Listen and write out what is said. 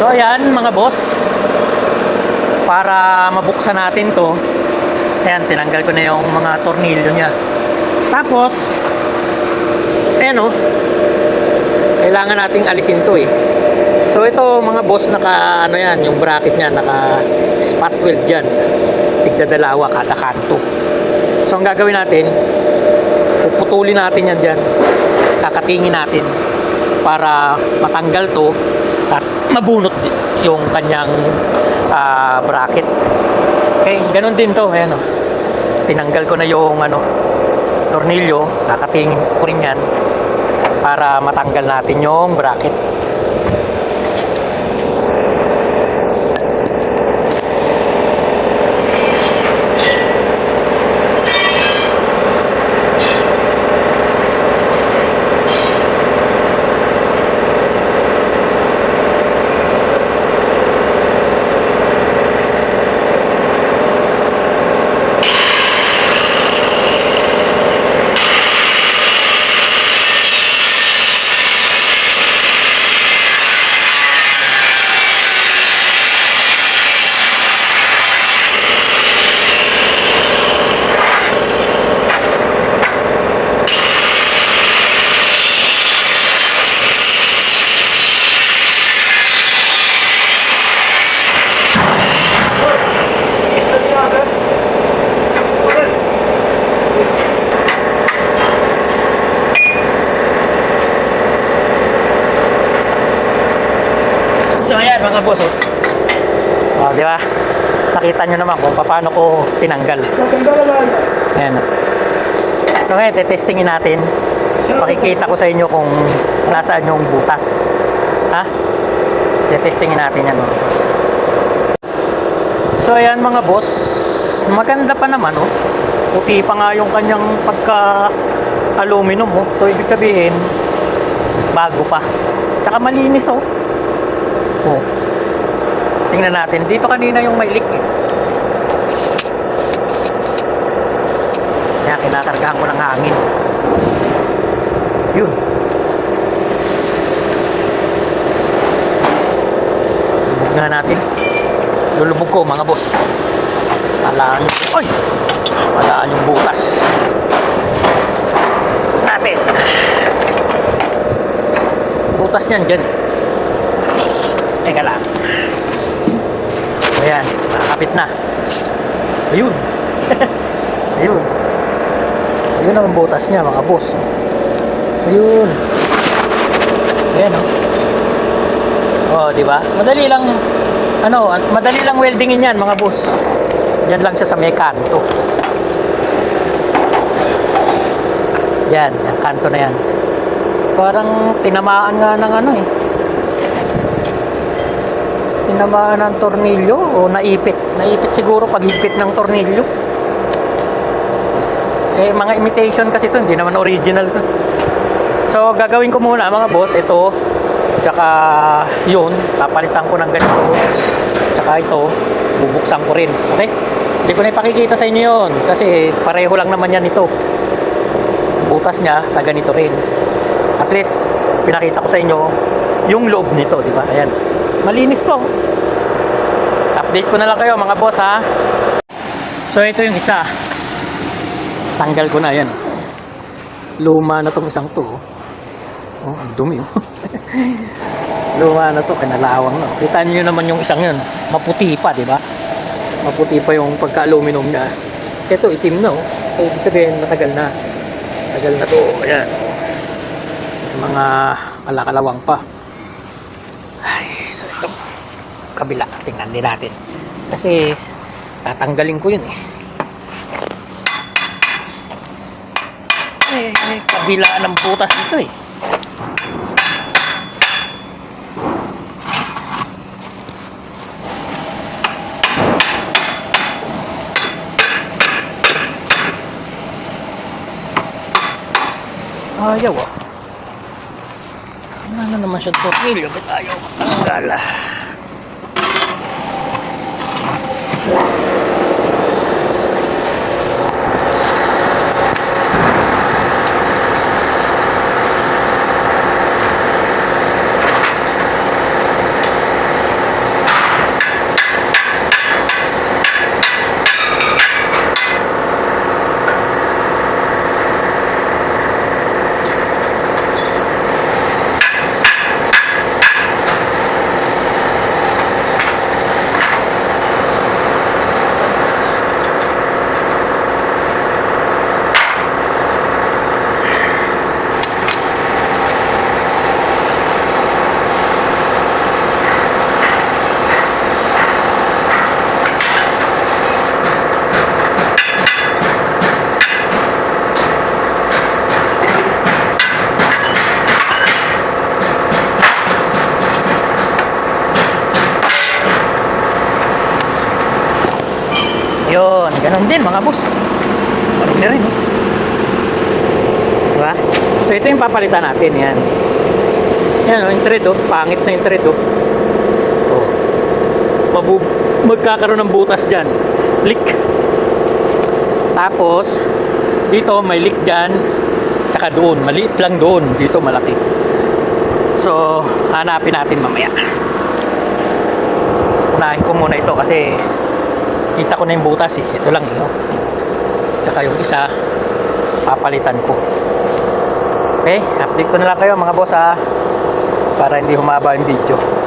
So ayan mga boss, para mabuksan natin to, ayan, tinanggal ko na yung mga tornilyo nya. Tapos ayan o, kailangan nating alisin to eh. So ito mga boss, naka ano yan, yung bracket nya naka spot weld dyan, tigdadalawa kada kanto. So ang gagawin natin, puputulin natin yan dyan, kakatingin natin para matanggal to at mabunot yung kanyang bracket. Okay, ganun din to. Ayan o, tinanggal ko na yung ano, tornilyo, kakatingin ko rin yan para matanggal natin yung bracket. So ayan mga boss, oh, di ba? Nakita nyo naman kung paano ko tinanggal. Ayan. So ngayon, testingin natin. Pakikita ko sa inyo kung nasaan yung butas. Ha? Testingin natin yan mga boss. So ayan mga boss, maganda pa naman oh. Puti pa nga yung kanyang pagka aluminum oh. So ibig sabihin, bago pa. Tsaka malinis oh. Oh. Tingnan natin. Dito kanina yung may leak eh. Kaya kinakargahan ko ng hangin. Yun. Lubog nga natin. Lulubog ko mga boss. Palaan. Oy! Palaan yung butas natin. Butas niyan dyan. Teka lang. Ayan, nakakapit na. Ayun. Ayun. Ayun ang butas niya mga boss. Ayun. Ayan oh. Oh, di ba? Madali lang ano, madali lang weldingin yan mga boss. Diyan lang siya sa may kanto. Yan, yung kanto na yan. Parang tinamaan nga ng ano eh. Tinamaan ng tornilyo o naipit. Naipit siguro paghigpit ng tornilyo. Eh, mga imitation kasi ito, hindi naman original to. So, gagawin ko muna mga boss, ito. Tsaka yun, papalitan ko ng ganito. Tsaka ito, bubuksan ko rin. Okay? Hindi ko na ipakikita sa inyo yun. Kasi pareho lang naman yan ito. Butas niya sa ganito rin. At least, pinakita ko sa inyo yung loob nito, di ba? Ayan. Malinis po. Update ko na lang kayo mga boss ha. So ito yung isa. Tanggal ko na yan. Luma na tong isang to. Oh, ang dumi oh. Luma na to, kinalawang na. Kita niyo naman yung isang yun. Maputi pa, di ba? Maputi pa yung pagka-aluminum niya. Ito itim na oh. So ibig sabihin matagal na. Tagal na to. Ayan. Mga kalakalawang pa. So ito kabila, tingnan din natin kasi tatanggalin ko yun eh. Kabila ng butas nito eh. Ayaw ah. Ano naman siya tornilyo, ba't ayaw matanggal ah. Ganon din mga boss. Marami rin, oh. Diba? So ito yung papalitan natin, yan. Yan, oh, yung thread, oh. Pangit na yung thread, oh. Oh. Magkakaroon ng butas dyan. Leak. Tapos, dito may leak dyan. Tsaka doon, maliit lang doon. Dito malaki. So, hanapin natin mamaya. Unahin ko muna ito kasi kita ko na yung butas eh. Ito lang eh. Oh. Tsaka yung isa, papalitan ko. Okay, update ko na lang kayo mga boss ha. Para hindi humaba yung video.